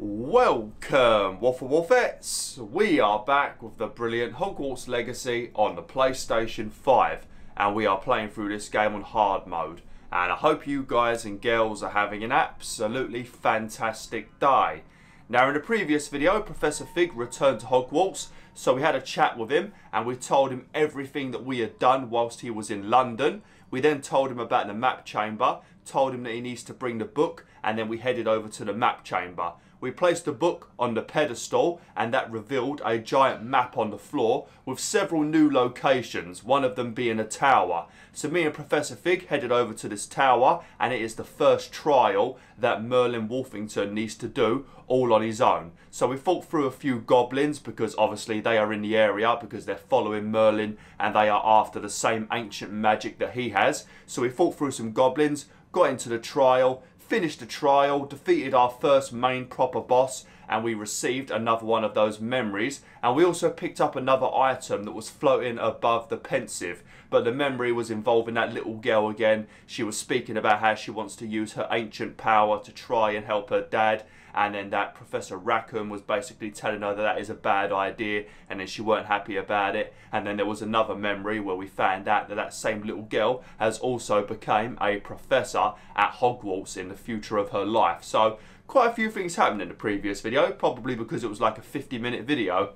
Welcome, WolfTheWolfettes! We are back with the brilliant Hogwarts Legacy on the PlayStation 5, and we are playing through this game on hard mode. And I hope you guys and girls are having an absolutely fantastic day. Now, in the previous video, Professor Fig returned to Hogwarts, so we had a chat with him, and we told him everything that we had done whilst he was in London. We then told him about the map chamber, told him that he needs to bring the book, and then we headed over to the map chamber. We placed the book on the pedestal, and that revealed a giant map on the floor with several new locations, one of them being a tower. So me and Professor Fig headed over to this tower, and it is the first trial that Merlin Wolfington needs to do all on his own. So we fought through a few goblins because obviously they are in the area because they're following Merlin and they are after the same ancient magic that he has. So we fought through some goblins, got into the trial, finished the trial, defeated our first main proper boss, and we received another one of those memories. And we also picked up another item that was floating above the pensive, but the memory was involving that little girl again. She was speaking about how she wants to use her ancient power to try and help her dad, and then that Professor Rackham was basically telling her that that is a bad idea, and then she weren't happy about it. And then there was another memory where we found out that that same little girl has also become a professor at Hogwarts in the future of her life. So quite a few things happened in the previous video, probably because it was like a 50-minute video.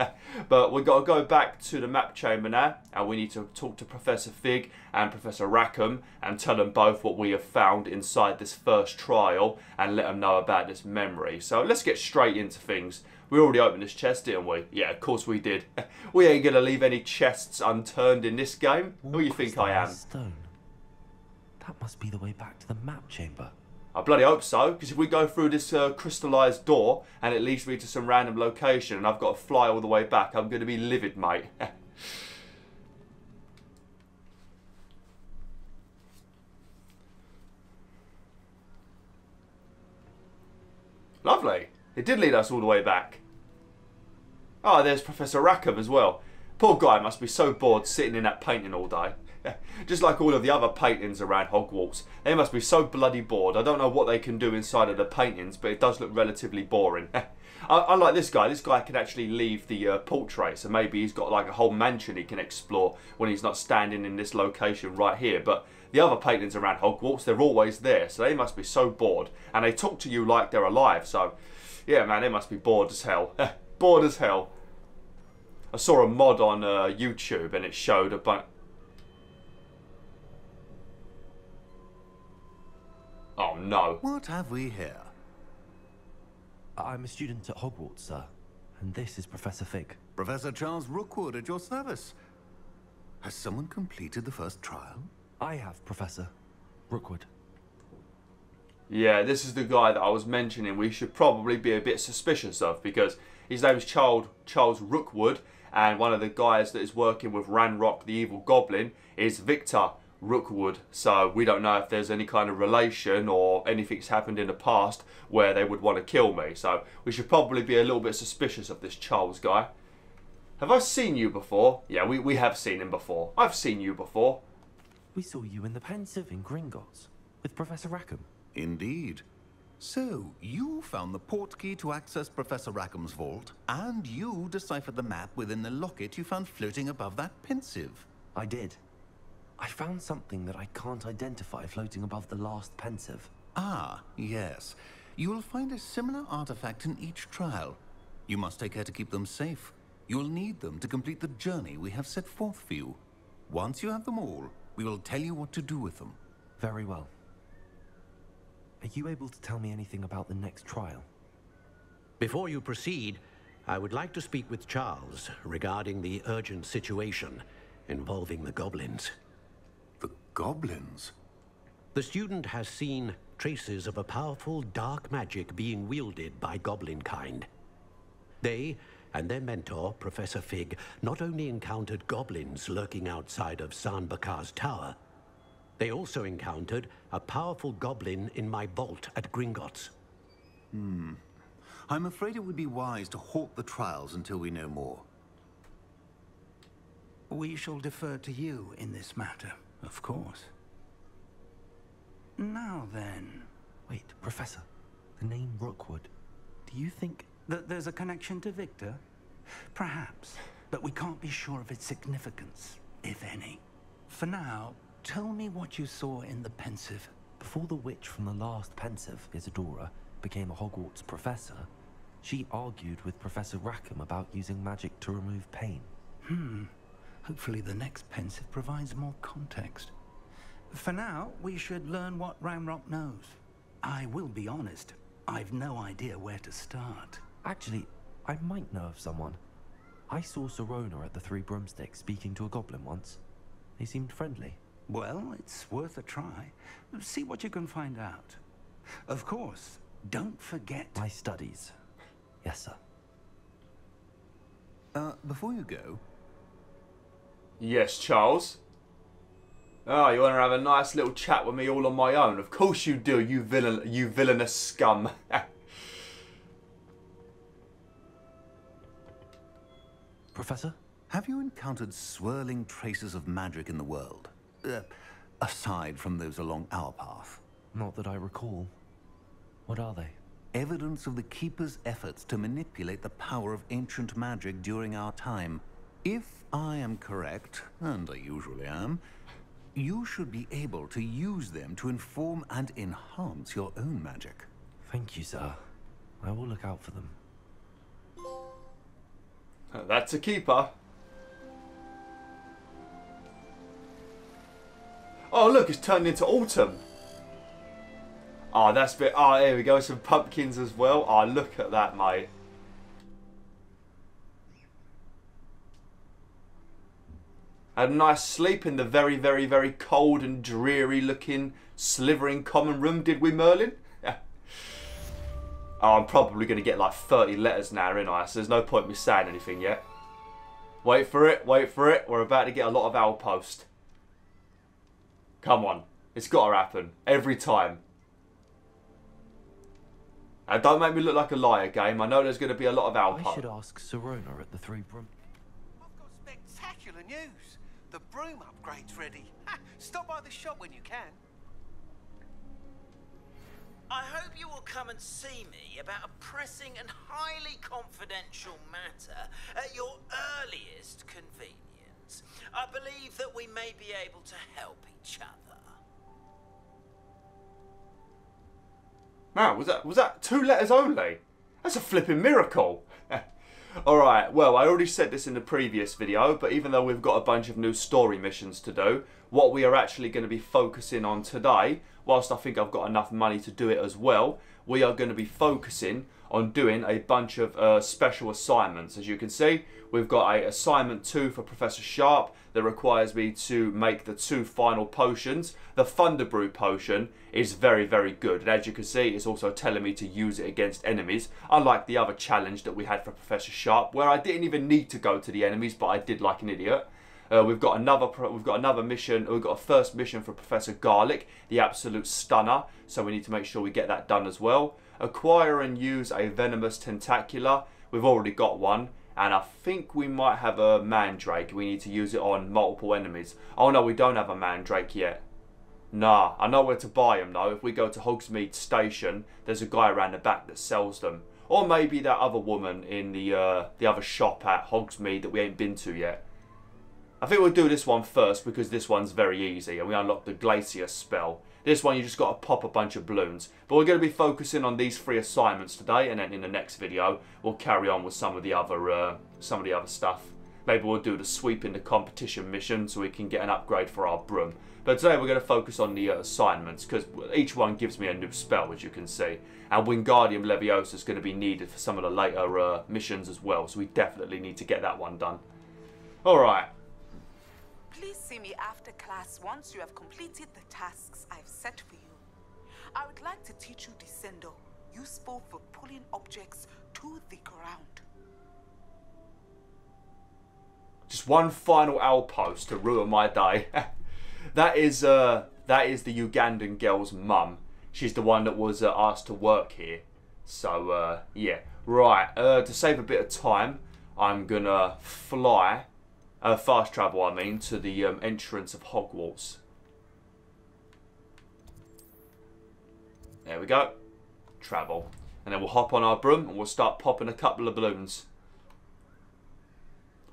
But we've got to go back to the map chamber now, and we need to talk to Professor Fig and Professor Rackham and tell them both what we have found inside this first trial and let them know about this memory. So let's get straight into things. We already opened this chest, didn't we? Yeah, of course we did. We ain't going to leave any chests unturned in this game. Who do you think I am? Stone. That must be the way back to the map chamber. I bloody hope so, because if we go through this crystallised door and it leads me to some random location and I've got to fly all the way back, I'm going to be livid, mate. Lovely. It did lead us all the way back. Oh, there's Professor Rackham as well. Poor guy must be so bored sitting in that painting all day. Just like all of the other paintings around Hogwarts. They must be so bloody bored. I don't know what they can do inside of the paintings, but it does look relatively boring. Unlike this guy can actually leave the portrait, so maybe he's got like a whole mansion he can explore when he's not standing in this location right here. But the other paintings around Hogwarts, they're always there, so they must be so bored. And they talk to you like they're alive, so yeah, man, they must be bored as hell. Bored as hell. I saw a mod on YouTube and it showed a bunch... Oh no. What have we here? I'm a student at Hogwarts, sir. And this is Professor Fig. Professor Charles Rookwood at your service. Has someone completed the first trial? I have, Professor Rookwood. Yeah, this is the guy that I was mentioning we should probably be a bit suspicious of, because his name is Charles Rookwood, and one of the guys that is working with Ranrock the Evil Goblin is Victor Rookwood. So we don't know if there's any kind of relation or anything's happened in the past where they would want to kill me. So we should probably be a little bit suspicious of this Charles guy. Have I seen you before? Yeah, we have seen him before. I've seen you before. We saw you in the pensive in Gringotts with Professor Rackham. Indeed. So, you found the portkey to access Professor Rackham's vault, and you deciphered the map within the locket you found floating above that pensive. I did. I found something that I can't identify floating above the last pensive. Ah, yes. You will find a similar artifact in each trial. You must take care to keep them safe. You will need them to complete the journey we have set forth for you. Once you have them all, we will tell you what to do with them. Very well. Are you able to tell me anything about the next trial? Before you proceed, I would like to speak with Charles regarding the urgent situation involving the goblins. The goblins? The student has seen traces of a powerful dark magic being wielded by goblin kind. They and their mentor, Professor Fig, not only encountered goblins lurking outside of San Bakar's tower, they also encountered a powerful goblin in my vault at Gringotts. I'm afraid it would be wise to halt the trials until we know more. We shall defer to you in this matter, of course. Now then... Wait, Professor. The name Rookwood. Do you think that there's a connection to Victor? Perhaps, but we can't be sure of its significance, if any. For now, tell me what you saw in the pensive. Before the witch from the last pensive, Isadora, became a Hogwarts professor, she argued with Professor Rackham about using magic to remove pain. Hopefully the next pensive provides more context. For now, we should learn what Ramrock knows. I will be honest, I've no idea where to start. Actually, I might know of someone. I saw Sirona at the Three Broomsticks speaking to a goblin once. They seemed friendly. Well, it's worth a try. See what you can find out. Of course, don't forget... My studies. Yes, sir. Before you go... Yes, Charles? Oh, you want to have a nice little chat with me all on my own? Of course you do, you villainous scum. Professor? Have you encountered swirling traces of magic in the world? Aside from those along our path? Not that I recall. What are they? Evidence of the Keeper's efforts to manipulate the power of ancient magic during our time. If I am correct, and I usually am, you should be able to use them to inform and enhance your own magic. Thank you, sir. I will look out for them. That's a keeper. Oh, look, it's turned into autumn. Oh, that's a bit... Oh, here we go. Some pumpkins as well. Oh, look at that, mate. Had a nice sleep in the very, very, very cold and dreary looking slithering common room, did we, Merlin? Yeah. Oh, I'm probably going to get like 30 letters now, ain't I? So there's no point in me saying anything yet. Wait for it, wait for it. We're about to get a lot of outpost. Come on. It's got to happen. Every time. And don't make me look like a liar, game. I know there's going to be a lot of outpost. I should ask Sirona at the Three Broom... I've got spectacular news. The broom upgrade's ready. Stop by the shop when you can. I hope you will come and see me about a pressing and highly confidential matter at your earliest convenience. I believe that we may be able to help each other. Man, was that 2 letters only? That's a flipping miracle. Alright, well, I already said this in the previous video, but even though we've got a bunch of new story missions to do, what we are actually going to be focusing on today, whilst I think I've got enough money to do it as well, we are going to be focusing on doing a bunch of special assignments. As you can see, we've got a assignment 2 for Professor Sharp that requires me to make the 2 final potions. The Thunder Brew potion is very, very good. And as you can see, it's also telling me to use it against enemies, unlike the other challenge that we had for Professor Sharp, where I didn't even need to go to the enemies, but I did like an idiot. We've got another mission. We've got a first mission for Professor Garlick, the absolute stunner. So we need to make sure we get that done as well. Acquire and use a venomous tentacular. We've already got one. And I think we might have a mandrake. We need to use it on multiple enemies. Oh no, we don't have a mandrake yet. Nah, I know where to buy them though. If we go to Hogsmeade Station, there's a guy around the back that sells them. Or maybe that other woman in the other shop at Hogsmeade that we ain't been to yet. I think we'll do this one first because this one's very easy and we unlock the Glacius spell. This one you just got to pop a bunch of balloons. But we're going to be focusing on these 3 assignments today, and then in the next video we'll carry on with some of the other stuff. Maybe we'll do the sweep in the competition mission so we can get an upgrade for our broom. But today we're going to focus on the assignments because each one gives me a new spell, as you can see. And Wingardium Leviosa is going to be needed for some of the later missions as well, so we definitely need to get that one done. Alright. Please see me after class once you have completed the tasks I've set for you. I would like to teach you Descendo, useful for pulling objects to the ground. Just one final outpost to ruin my day. That is the Ugandan girl's mum. She's the one that was asked to work here. So, yeah. Right, to save a bit of time, I'm going to fly... fast travel, I mean, to the entrance of Hogwarts. There we go. Travel. And then we'll hop on our broom and we'll start popping a couple of balloons.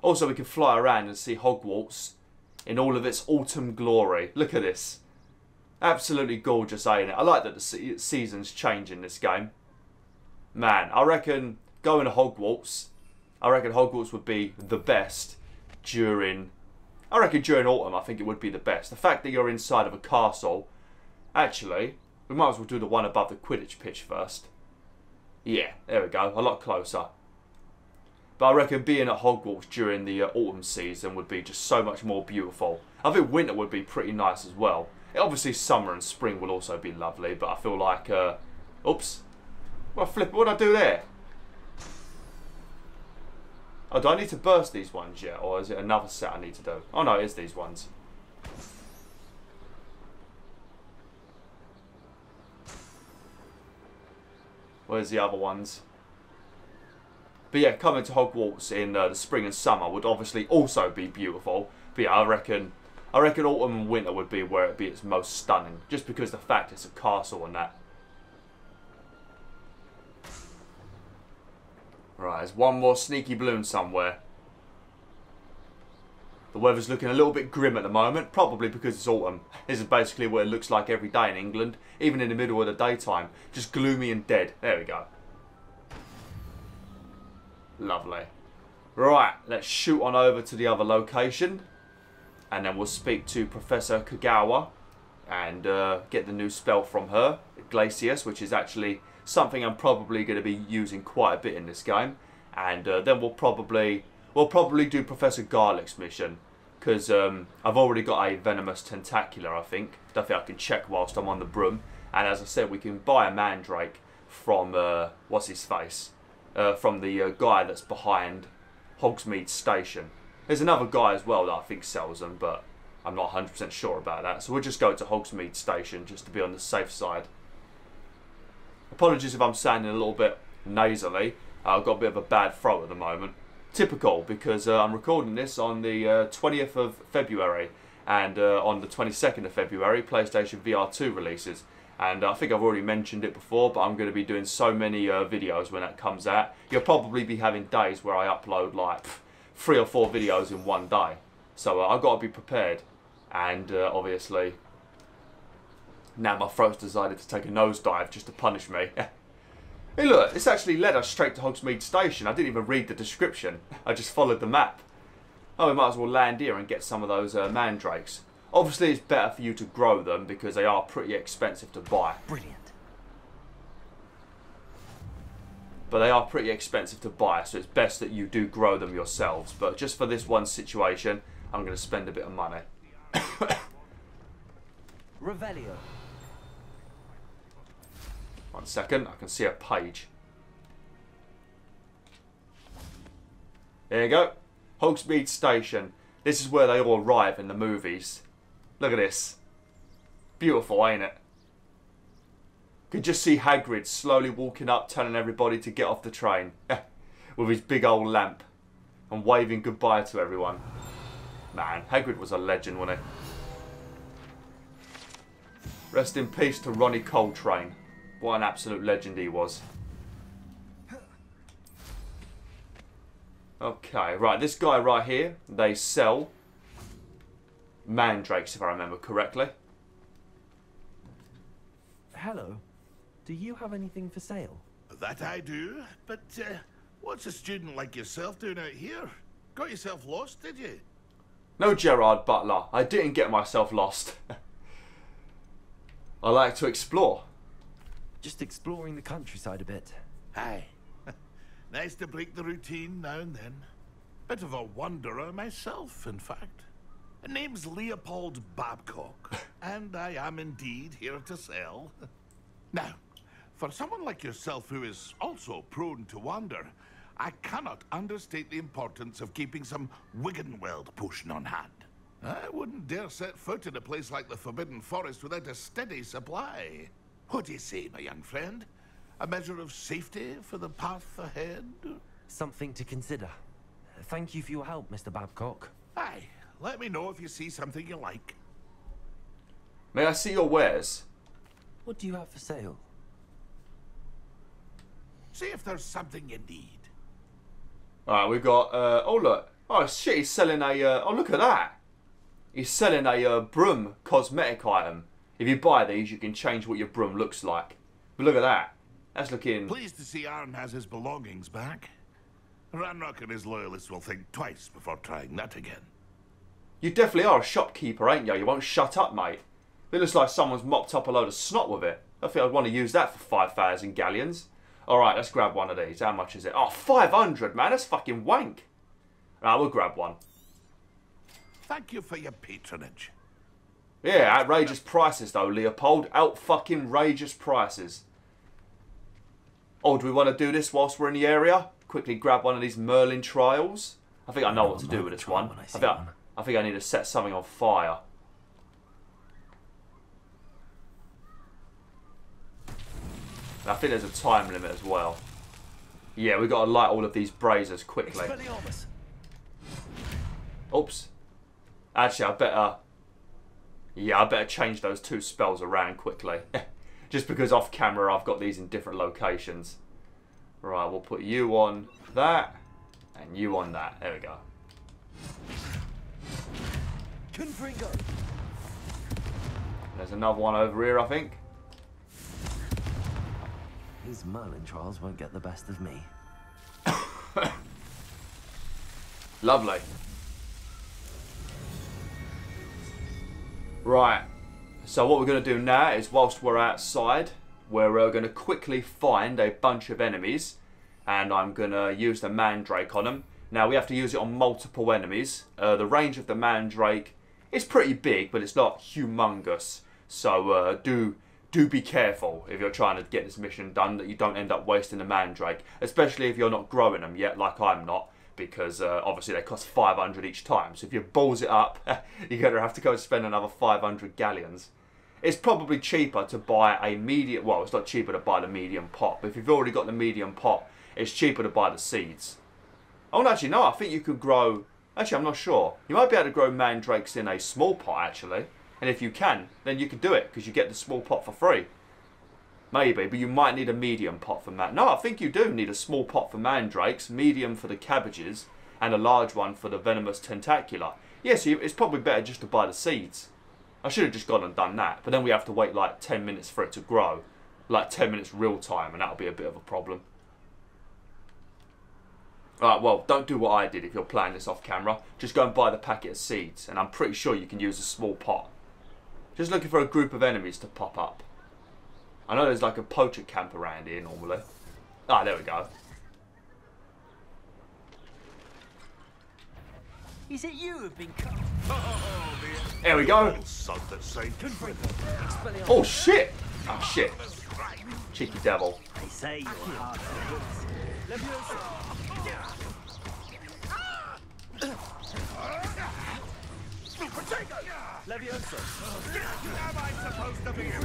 Also, we can fly around and see Hogwarts in all of its autumn glory. Look at this. Absolutely gorgeous, ain't it? I like that the seasons change in this game. Man, I reckon going to Hogwarts, I reckon Hogwarts would be the best during... I reckon during autumn, I think it would be the best. The fact that you're inside of a castle... Actually, we might as well do the one above the Quidditch pitch first. Yeah, there we go. A lot closer. But I reckon being at Hogwarts during the autumn season would be just so much more beautiful. I think winter would be pretty nice as well. Obviously summer and spring will also be lovely, but I feel like... oops. What did I do there? Oh, do I need to burst these ones yet? Or is it another set I need to do? Oh no, it is these ones. Where's the other ones? But yeah, coming to Hogwarts in the spring and summer would obviously also be beautiful. But yeah, I reckon autumn and winter would be where it'd be its most stunning. Just because the fact it's a castle and that. Right, there's one more sneaky balloon somewhere. The weather's looking a little bit grim at the moment, probably because it's autumn. This is basically what it looks like every day in England, even in the middle of the daytime. Just gloomy and dead. There we go. Lovely. Right, let's shoot on over to the other location. And then we'll speak to Professor Kagawa and get the new spell from her, Glacius, which is actually something I'm probably going to be using quite a bit in this game. And then we'll probably do Professor Garlick's mission, because I've already got a venomous tentacular, I think. Don't think I can check whilst I'm on the broom. And as I said, we can buy a mandrake from what's his face, from the guy that's behind Hogsmeade Station. There's another guy as well that I think sells them, but I'm not 100% sure about that. So we'll just go to Hogsmeade Station just to be on the safe side. Apologies if I'm sounding a little bit nasally. I've got a bit of a bad throat at the moment. Typical, because I'm recording this on the 20th of February. And on the 22nd of February, PlayStation VR 2 releases. And I think I've already mentioned it before, but I'm going to be doing so many videos when that comes out. You'll probably be having days where I upload like 3 or 4 videos in one day. So I've got to be prepared. And obviously, now my throat's decided to take a nosedive just to punish me. Hey look, it's actually led us straight to Hogsmeade Station. I didn't even read the description. I just followed the map. Oh, we might as well land here and get some of those mandrakes. Obviously, it's better for you to grow them because they are pretty expensive to buy. Brilliant. But they are pretty expensive to buy, so it's best that you do grow them yourselves. But just for this one situation, I'm going to spend a bit of money. Revelio. 1 second, I can see a page. There you go. Hogsmeade Station. This is where they all arrive in the movies. Look at this. Beautiful, ain't it? Could just see Hagrid slowly walking up, telling everybody to get off the train. With his big old lamp. And waving goodbye to everyone. Man, Hagrid was a legend, wasn't he? Rest in peace to Ronnie Coltrane. What an absolute legend he was. Okay, right, this guy right here, they sell mandrakes, if I remember correctly. Hello. Do you have anything for sale? That I do, but what's a student like yourself doing out here? Got yourself lost, did you? No, Gerard Butler, I didn't get myself lost. I like to explore. Just exploring the countryside a bit. Aye. Nice to break the routine now and then. Bit of a wanderer myself, in fact. Name's Leopold Babcock, and I am indeed here to sell. Now, for someone like yourself who is also prone to wander, I cannot understate the importance of keeping some Wiggenweld potion on hand. I wouldn't dare set foot in a place like the Forbidden Forest without a steady supply. What do you say, my young friend? A measure of safety for the path ahead? Something to consider. Thank you for your help, Mr. Babcock. Aye, let me know if you see something you like. May I see your wares? What do you have for sale? See if there's something you need. Alright, we've got, oh look. Oh shit, he's selling a, oh look at that. He's selling a broom cosmetic item. If you buy these, you can change what your broom looks like. But look at that. That's looking... Pleased to see Aaron has his belongings back. Ranrock and his loyalists will think twice before trying that again. You definitely are a shopkeeper, ain't you? You won't shut up, mate. It looks like someone's mopped up a load of snot with it. I think I'd want to use that for 5,000 galleons. Alright, let's grab one of these. How much is it? Oh, 500, man. That's fucking wank. Alright, we'll grab one. Thank you for your patronage. Yeah, outrageous prices though, Leopold. Out-fucking-rageous prices. Oh, do we want to do this whilst we're in the area? Quickly grab one of these Merlin trials. I think I know what to do with this one. I think I need to set something on fire. And I think there's a time limit as well. Yeah, we've got to light all of these braziers quickly. Oops. Actually, I better... Yeah, I better change those two spells around quickly. Just because off camera I've got these in different locations. Right, we'll put you on that. And you on that. There we go. There's another one over here, I think. These Merlin trials won't get the best of me. Lovely. Right. So what we're going to do now is, whilst we're outside, we're going to quickly find a bunch of enemies. And I'm going to use the Mandrake on them. Now, we have to use it on multiple enemies. The range of the Mandrake is pretty big, but it's not humongous. So do be careful if you're trying to get this mission done, that you don't end up wasting the Mandrake. Especially if you're not growing them yet, like I'm not. Because obviously they cost 500 each time. So if you balls it up, you're going to have to go spend another 500 galleons. It's probably cheaper to buy a medium... Well, it's not cheaper to buy the medium pot. But if you've already got the medium pot, it's cheaper to buy the seeds. Oh, no, actually, no. I think you could grow... Actually, I'm not sure. You might be able to grow mandrakes in a small pot, actually. And if you can, then you can do it. Because you get the small pot for free. Maybe, but you might need a medium pot for that. No, I think you do need a small pot for mandrakes, medium for the cabbages, and a large one for the venomous tentacula. Yes, yeah, so it's probably better just to buy the seeds. I should have just gone and done that, but then we have to wait like 10 minutes for it to grow. Like 10 minutes real time, and that'll be a bit of a problem. Alright, well, don't do what I did if you're playing this off camera. Just go and buy the packet of seeds, and I'm pretty sure you can use a small pot. Just looking for a group of enemies to pop up. I know there's like a poacher camp around here normally. Ah, there we go. Is it you who've been cut? There we go. Oh shit! Oh shit! Cheeky devil. They say you're hard to hit. Leviosa. Am I supposed to be here?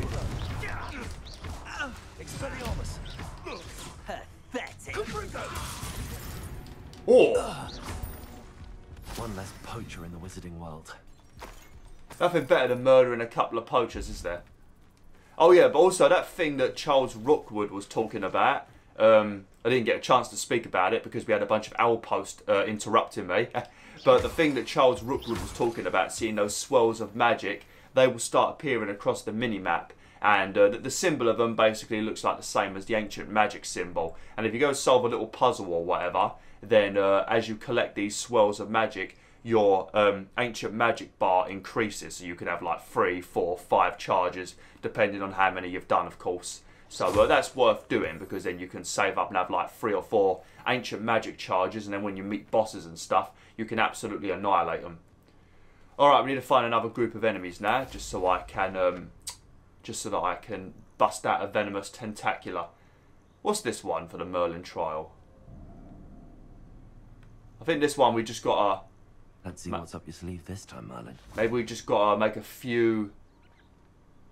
Expelliarmus. Pathetic. Oh! One less poacher in the wizarding world. Nothing better than murdering a couple of poachers, is there? Oh yeah, but also that thing that Charles Rookwood was talking about, I didn't get a chance to speak about it because we had a bunch of outposts interrupting me. But the thing that Charles Rookwood was talking about, seeing those swirls of magic, they will start appearing across the mini-map. And the symbol of them basically looks like the same as the ancient magic symbol. And if you go solve a little puzzle or whatever, then as you collect these swirls of magic, your ancient magic bar increases. So you can have like 3, 4, 5 charges, depending on how many you've done, of course. So that's worth doing, because then you can save up and have like 3 or 4 ancient magic charges, and then when you meet bosses and stuff, you can absolutely annihilate them. Alright, we need to find another group of enemies now, just so I can... just so that I can bust out a venomous tentacula. What's this one for the Merlin trial? I think this one we just got to... Let's see what's up your sleeve this time, Merlin. Maybe we just got to make a few...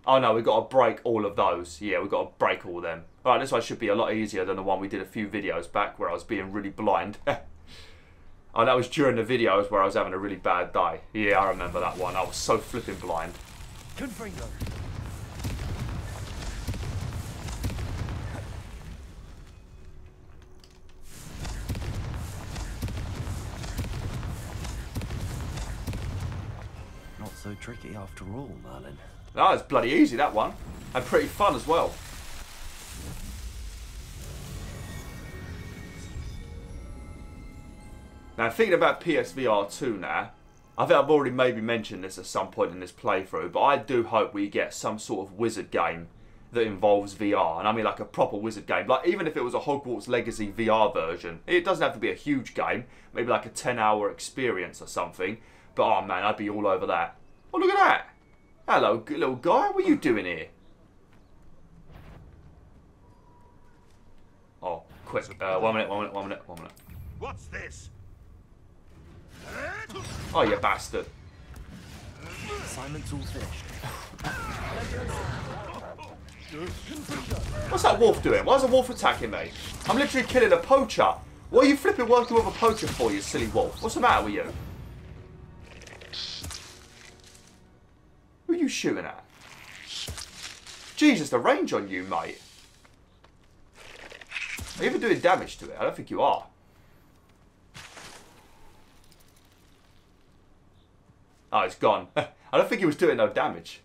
Oh no, we've got to break all of those. Yeah, we've got to break all of them. Alright, this one should be a lot easier than the one we did a few videos back where I was being really blind. Oh, that was during the videos where I was having a really bad day. Yeah, I remember that one. I was so flipping blind. Confringo. tricky after all, Merlin. No, it's bloody easy, that one. And pretty fun as well. Now, thinking about PSVR 2 now, I think I've already maybe mentioned this at some point in this playthrough, but I do hope we get some sort of wizard game that involves VR. And I mean like a proper wizard game. Like, even if it was a Hogwarts Legacy VR version, it doesn't have to be a huge game. Maybe like a 10-hour experience or something. But oh man, I'd be all over that. Oh, look at that. Hello, little guy. What are you doing here? Oh, quick. 1 minute. What's this? Oh, you bastard. Assignment's all finished. What's that wolf doing? Why is a wolf attacking me? I'm literally killing a poacher. What are you flipping working with a poacher for, you silly wolf? What's the matter with you? Who are you shooting at? Jesus, the range on you, mate. Are you even doing damage to it? I don't think you are. Oh, it's gone. I don't think he was doing no damage.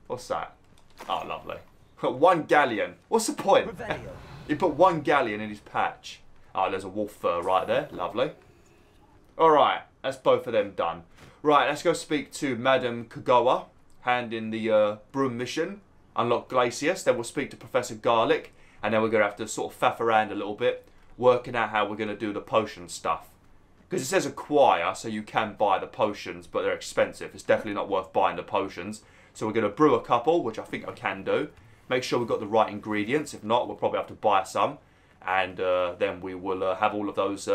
What's that? Oh, lovely. 1 galleon. What's the point? He put 1 galleon in his patch. Oh, there's a wolf fur right there. Lovely. Alright, that's both of them done. Right, let's go speak to Madame Kagawa. Hand in the broom mission. Unlock Glacius. Then we'll speak to Professor Garlick. And then we're going to have to sort of faff around a little bit. Working out how we're going to do the potion stuff. Because it says acquire, so you can buy the potions, but they're expensive. It's definitely not worth buying the potions. So we're going to brew a couple, which I think I can do. Make sure we've got the right ingredients. If not, we'll probably have to buy some. And then we will have all of those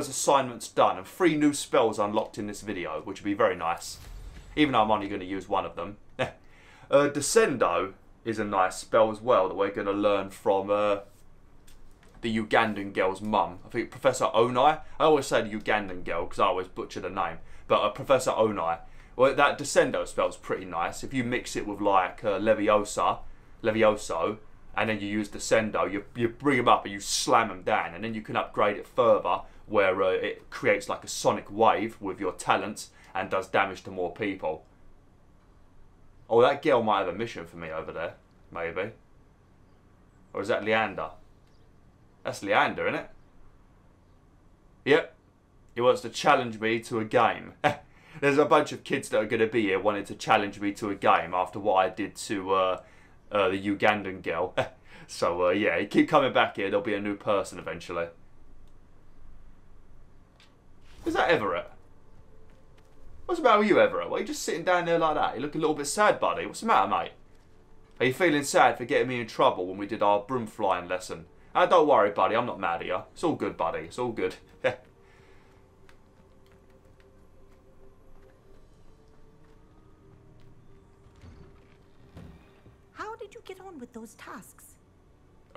assignments done. And 3 new spells unlocked in this video, which would be very nice. Even though I'm only going to use one of them. Descendo is a nice spell as well that we're going to learn from the Ugandan girl's mum. I think Professor Onai. I always say the Ugandan girl because I always butcher the name. But Professor Onai. Well, that Descendo spell's pretty nice. If you mix it with like Levioso, and then you use Descendo, you bring them up and you slam them down, and then you can upgrade it further where it creates like a sonic wave with your talents and does damage to more people. Oh, that girl might have a mission for me over there, maybe. Or is that Leander? That's Leander, isn't it? Yep. He wants to challenge me to a game. There's a bunch of kids that are going to be here wanting to challenge me to a game after what I did to the Ugandan girl. So, yeah, you keep coming back here. There'll be a new person eventually. Is that Everett? What's the matter with you, Everett? Why are you just sitting down there like that? You look a little bit sad, buddy. What's the matter, mate? Are you feeling sad for getting me in trouble when we did our broom flying lesson? Don't worry, buddy. I'm not mad at you. It's all good, buddy. It's all good. How did you get on with those tasks?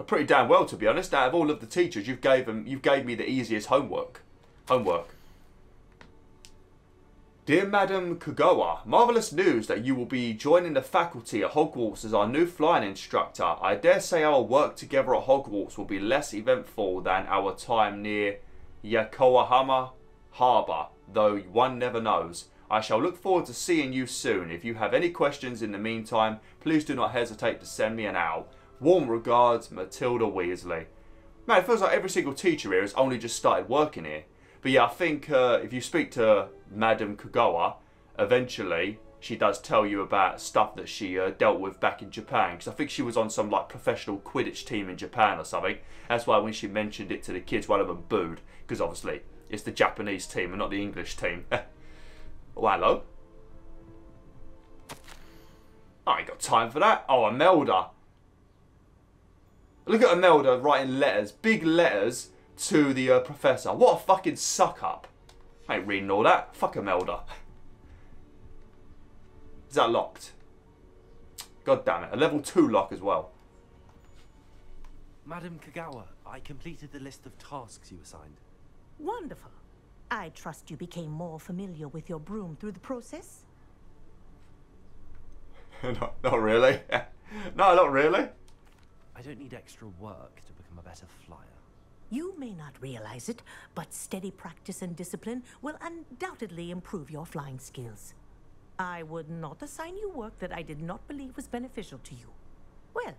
Pretty damn well, to be honest. Out of all of the teachers, you've gave me the easiest homework. Dear Madam Kagawa, marvellous news that you will be joining the faculty at Hogwarts as our new flying instructor. I dare say our work together at Hogwarts will be less eventful than our time near Yokohama Harbour, though one never knows. I shall look forward to seeing you soon. If you have any questions in the meantime, please do not hesitate to send me an owl. Warm regards, Matilda Weasley. Man, it feels like every single teacher here has only just started working here. But yeah, I think if you speak to Madame Kagawa, eventually she does tell you about stuff that she dealt with back in Japan. Because I think she was on some like professional Quidditch team in Japan or something. That's why when she mentioned it to the kids, one of them booed. Because obviously it's the Japanese team and not the English team. Oh, hello. I ain't got time for that. Oh, Imelda. Look at Imelda writing letters, big letters, to the professor. What a fucking suck up. I ain't reading all that. Fuck Imelda. Is that locked? God damn it. A level 2 lock as well. Madam Kagawa, I completed the list of tasks you assigned. Wonderful. I trust you became more familiar with your broom through the process? Not really. No, not really. I don't need extra work to become a better flyer. You may not realize it, but steady practice and discipline will undoubtedly improve your flying skills. I would not assign you work that I did not believe was beneficial to you. Well,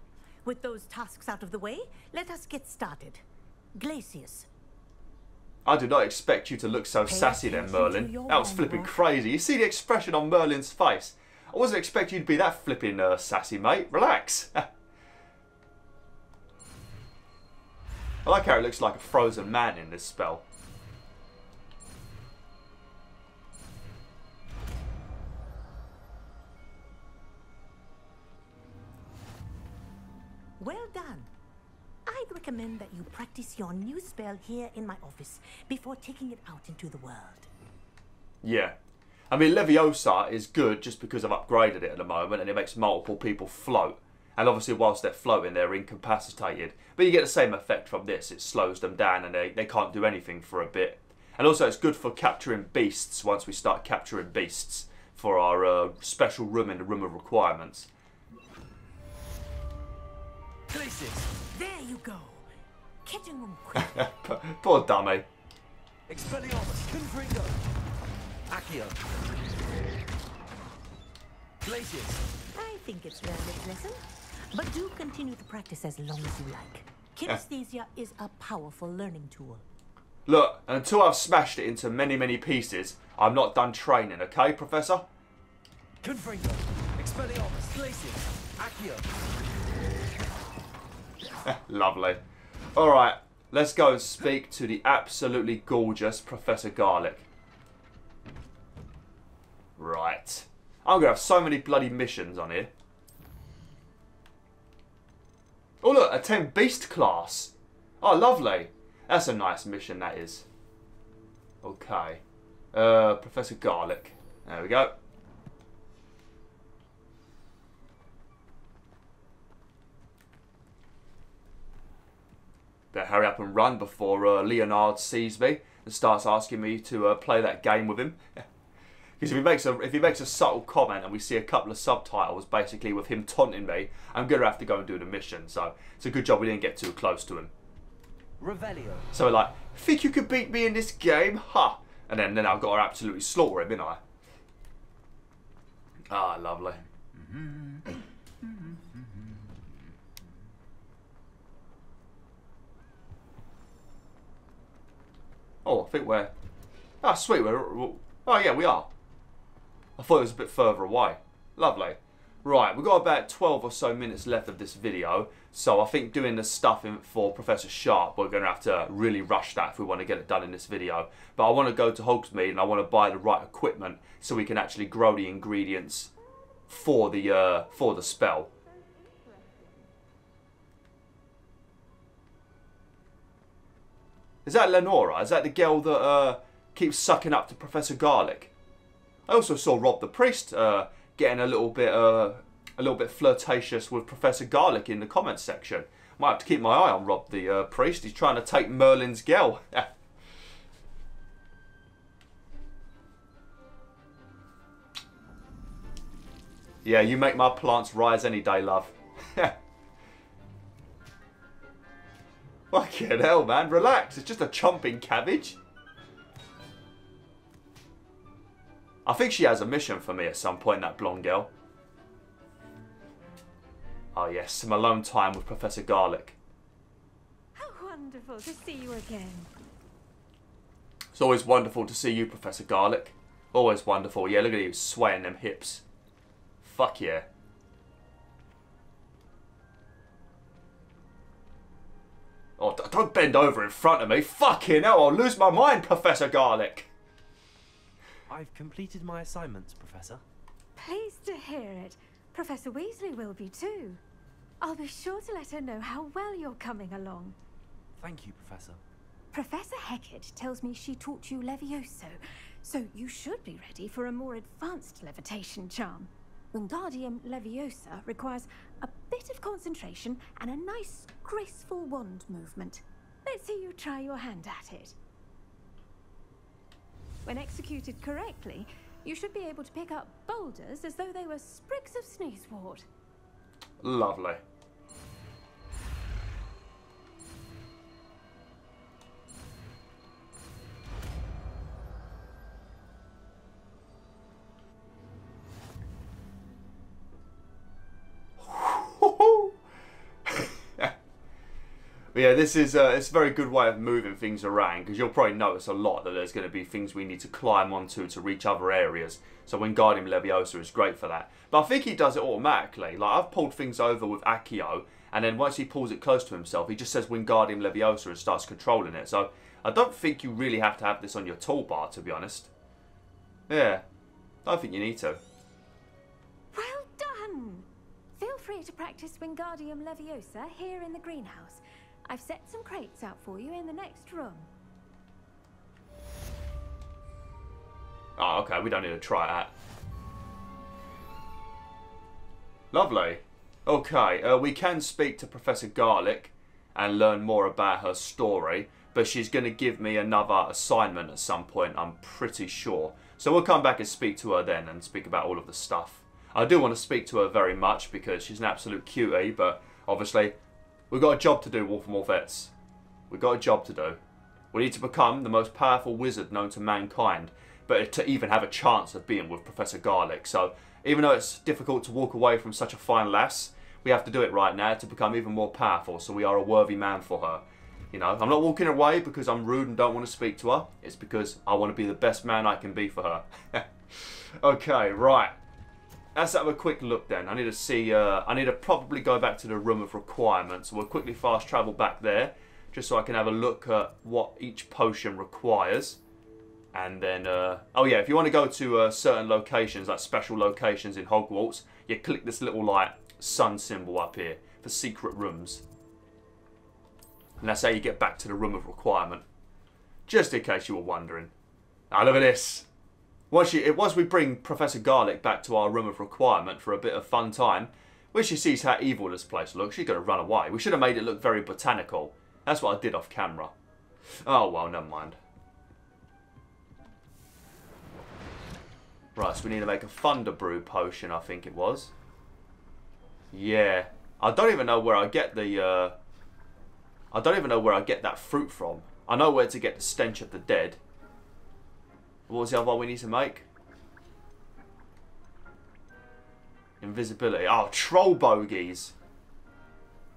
with those tasks out of the way, let us get started. Glacius. I did not expect you to look so sassy then, Merlin. That was flipping crazy. You see the expression on Merlin's face? I wasn't expecting you to be that flipping sassy, mate. Relax. I like how it looks like a frozen man in this spell. Well done. I'd recommend that you practice your new spell here in my office before taking it out into the world. Yeah. I mean, Leviosa is good just because I've upgraded it at the moment and it makes multiple people float. And obviously whilst they're floating, they're incapacitated. But you get the same effect from this. It slows them down and they can't do anything for a bit. And also it's good for capturing beasts once we start capturing beasts for our special room in the Room of Requirements. There you go. Catching them quick. Poor dummy. Expelliarmus, Confringo. Accio. Glacius. I think it's learned its lesson. But do continue to practice as long as you like. Kinesthesia is a powerful learning tool. Look, until I've smashed it into many, many pieces, I'm not done training, okay, Professor? Confringo. Expelliarmus, Glacius. Accio. Lovely. Alright, let's go and speak to the absolutely gorgeous Professor Garlick. Right. I'm going to have so many bloody missions on here. Oh look, attend Beast class. Oh, lovely. That's a nice mission, that is. Okay. Professor Garlick. There we go. Better hurry up and run before Leonard sees me and starts asking me to play that game with him. Because if he makes a subtle comment and we see a couple of subtitles basically with him taunting me, I'm going to have to go and do the mission. So it's a good job we didn't get too close to him. Revelio. So we're like, think you could beat me in this game? Ha! And then I've got to absolutely slaughter him, innit I? Ah, lovely. Oh, I think we're... Ah, sweet. Oh, yeah, we are. I thought it was a bit further away. Lovely. Right, we've got about 12 or so minutes left of this video. So I think doing the stuff for Professor Sharp, we're going to have to really rush that if we want to get it done in this video. But I want to go to Hogsmeade and I want to buy the right equipment so we can actually grow the ingredients for the spell. Is that Lenora? Is that the girl that keeps sucking up to Professor Garlick? I also saw Rob the Priest getting a little bit flirtatious with Professor Garlick in the comments section. Might have to keep my eye on Rob the Priest. He's trying to take Merlin's girl. Yeah, you make my plants rise any day, love. Fucking hell, man. Relax. It's just a chomping cabbage. I think she has a mission for me at some point, that blonde girl. Oh, yes. Some alone time with Professor Garlick. How wonderful to see you again. It's always wonderful to see you, Professor Garlick. Always wonderful. Yeah, look at you swaying them hips. Fuck yeah. Oh, don't bend over in front of me. Fucking hell, I'll lose my mind, Professor Garlick. I've completed my assignments, Professor. Pleased to hear it. Professor Weasley will be too. I'll be sure to let her know how well you're coming along. Thank you, Professor. Professor Hecat tells me she taught you Levioso, so you should be ready for a more advanced levitation charm. Wingardium Leviosa requires a bit of concentration and a nice, graceful wand movement. Let's see you try your hand at it. When executed correctly, you should be able to pick up boulders as though they were sprigs of sneezewort. Lovely. But yeah, this is it's a very good way of moving things around, because you'll probably notice a lot that there's going to be things we need to climb onto to reach other areas. So Wingardium Leviosa is great for that. But I think he does it automatically. Like, I've pulled things over with ikrEK, and then once he pulls it close to himself, he just says Wingardium Leviosa and starts controlling it. So I don't think you really have to have this on your toolbar, to be honest. Yeah, I don't think you need to. Well done! Feel free to practice Wingardium Leviosa here in the greenhouse. I've set some crates out for you in the next room. Oh, okay, we don't need to try that. Lovely. Okay, we can speak to Professor Garlick and learn more about her story, but she's going to give me another assignment at some point, I'm pretty sure. So we'll come back and speak to her then and speak about all of the stuff. I do want to speak to her very much because she's an absolute cutie, but obviously we've got a job to do, Wolf and Wolfettes. We've got a job to do. We need to become the most powerful wizard known to mankind, but to even have a chance of being with Professor Garlick. So even though it's difficult to walk away from such a fine lass, we have to do it right now to become even more powerful, so we are a worthy man for her. You know, I'm not walking away because I'm rude and don't want to speak to her. It's because I want to be the best man I can be for her. Okay, right. Let's have a quick look then. I need to see, I need to probably go back to the room of requirements. We'll quickly fast travel back there, just so I can have a look at what each potion requires. And then, oh yeah, if you want to go to certain locations, like special locations in Hogwarts, you click this little, like, sun symbol up here for secret rooms. And that's how you get back to the room of requirement. Just in case you were wondering. Now look at this. Once we bring Professor Garlick back to our room of requirement for a bit of fun time, when she sees how evil this place looks, she's going to run away. We should have made it look very botanical. That's what I did off camera. Oh well, never mind. Right, so we need to make a Thunder Brew potion, I think it was. Yeah. I don't even know where I get the, I don't even know where I get that fruit from. I know where to get the Stench of the Dead. What was the other one we need to make? Invisibility. Oh, troll bogeys.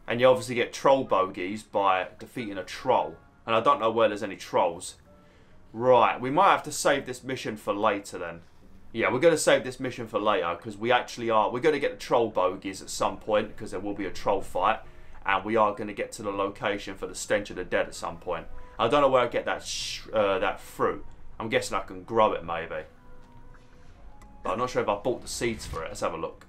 And you obviously get troll bogeys by defeating a troll. And I don't know where there's any trolls. Right, we might have to save this mission for later then. Yeah, we're going to save this mission for later because we actually are. We're going to get the troll bogeys at some point because there will be a troll fight. And we are going to get to the location for the Stench of the Dead at some point. I don't know where I get that that fruit. I'm guessing I can grow it maybe. But I'm not sure if I bought the seeds for it. Let's have a look.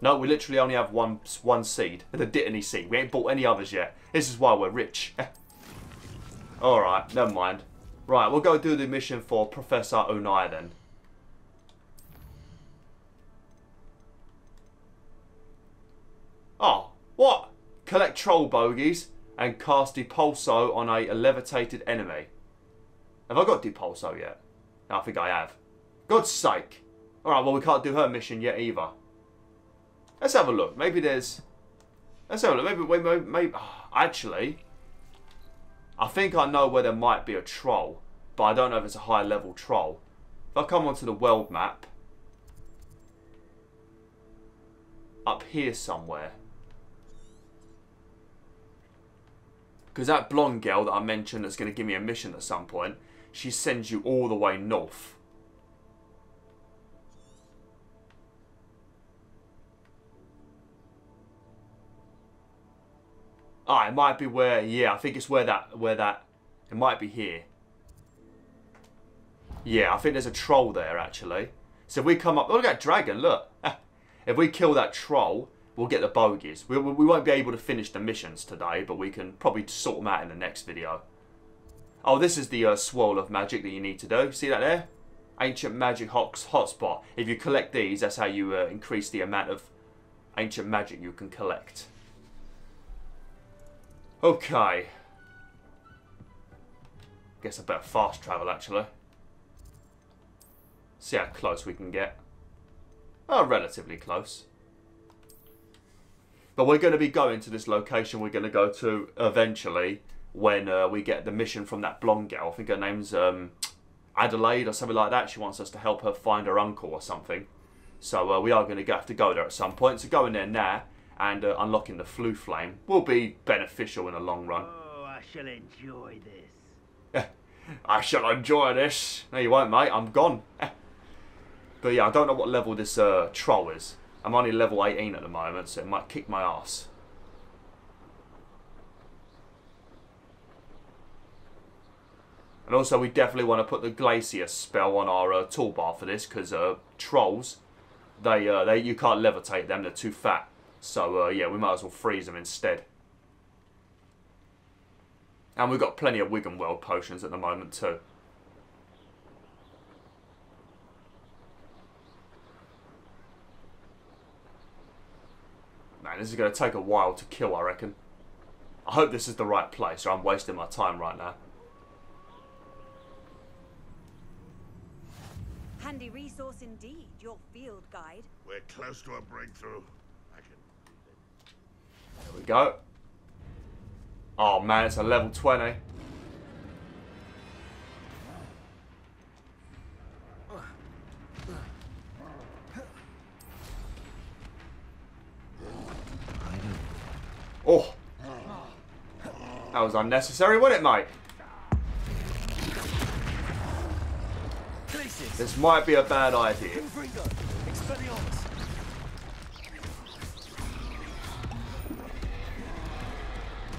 No, we literally only have one seed. The Dittany seed. We ain't bought any others yet. This is why we're rich. Alright, never mind. Right, we'll go do the mission for Professor Onai then. Oh, what? Collect troll bogeys and cast Depulso on a levitated enemy. Have I got Depulso yet? No, I think I have. God's sake. Alright, well we can't do her mission yet either. Let's have a look. Maybe there's... Let's have a look. Maybe actually, I think I know where there might be a troll. But I don't know if it's a high level troll. If I come onto the world map. Up here somewhere. Because that blonde girl that I mentioned that's going to give me a mission at some point, she sends you all the way north. Ah, it might be where, yeah, I think it's where that, it might be here. Yeah, I think there's a troll there actually. So if we come up, look at that dragon, look. If we kill that troll, we'll get the bogeys. We won't be able to finish the missions today, but we can probably sort them out in the next video. Oh, this is the swirl of magic that you need to do. See that there? Ancient magic hotspot. If you collect these, that's how you increase the amount of ancient magic you can collect. Okay. Guess I better fast travel actually. See how close we can get. Oh, relatively close. But we're going to be going to this location we're going to go to eventually when we get the mission from that blonde girl. I think her name's Adelaide or something like that. She wants us to help her find her uncle or something. So we are going to have to go there at some point. So going there now and unlocking the Flue Flame will be beneficial in the long run. Oh, I shall enjoy this. I shall enjoy this. No, you won't, mate. I'm gone. But yeah, I don't know what level this troll is. I'm only level 18 at the moment, so it might kick my ass. And also, we definitely want to put the Glacius spell on our toolbar for this, because trolls, you can't levitate them, they're too fat. So yeah, we might as well freeze them instead. And we've got plenty of Wingardium potions at the moment too. Man, this is going to take a while to kill, I reckon. I hope this is the right place, or I'm wasting my time right now. Handy resource indeed, your field guide. We're close to a breakthrough. There we go. Oh man, it's a level 20. Oh, that was unnecessary, wasn't it, mate? This might be a bad idea.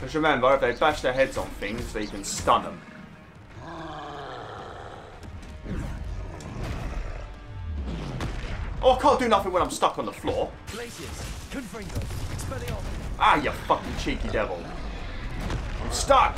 Just remember, if they bash their heads on things, they can stun them. Oh, I can't do nothing when I'm stuck on the floor. Ah, you fucking cheeky devil. I'm stuck.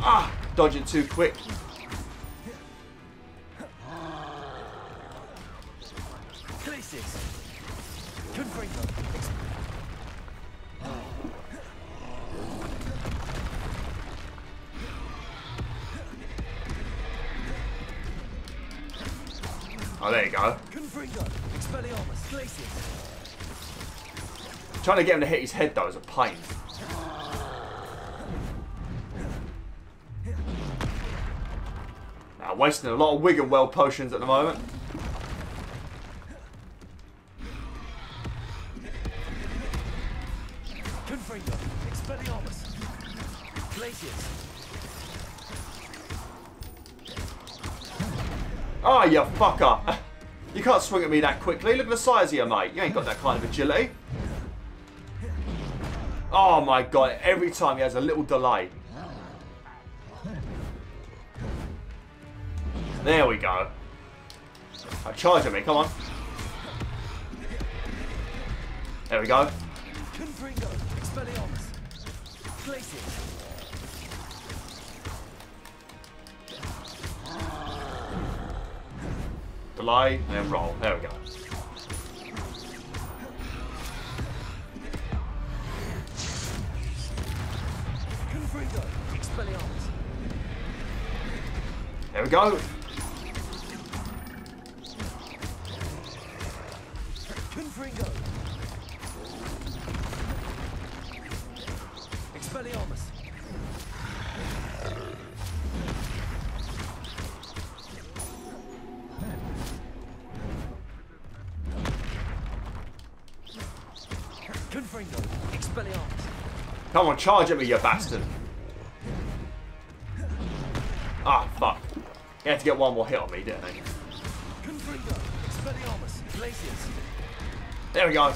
Ah, dodge it too quick. Oh, there you go. Trying to get him to hit his head though is a pain. Now, wasting a lot of Wingardium potions at the moment. Oh, you fucker. You can't swing at me that quickly. Look at the size of you, mate. You ain't got that kind of agility. Oh my god, every time he has a little delay. There we go. Charge at me, come on. There we go. Delay, and then roll. There we go. There we go. Come on, charge at me, you bastard. Ah, fuck. He had to get one more hit on me, didn't he? There we go.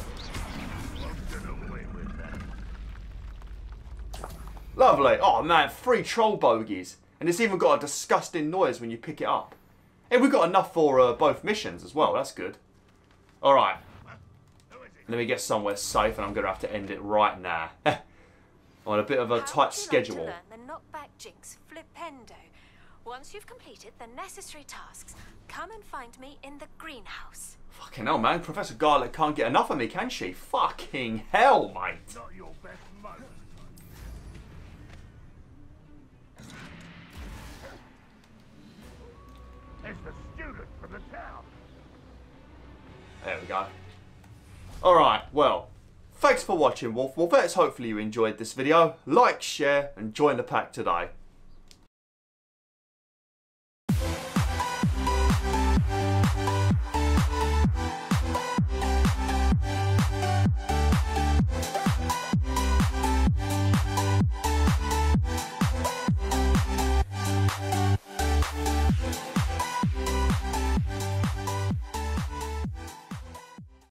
Lovely. Oh man, 3 troll bogeys. And it's even got a disgusting noise when you pick it up. Hey, we've got enough for both missions as well. That's good. Alright. Let me get somewhere safe and I'm going to have to end it right now. On a bit of a tight schedule. Learn the knockback jinx flipendo. Once you've completed the necessary tasks, come and find me in the greenhouse. Fucking hell, man. Professor Garlick can't get enough of me, can she? Fucking hell, mate. Not your best moment. It's the student from the town. There we go. Alright, well, thanks for watching, WolfTheWolf. Hopefully you enjoyed this video. Like, share, and join the pack today.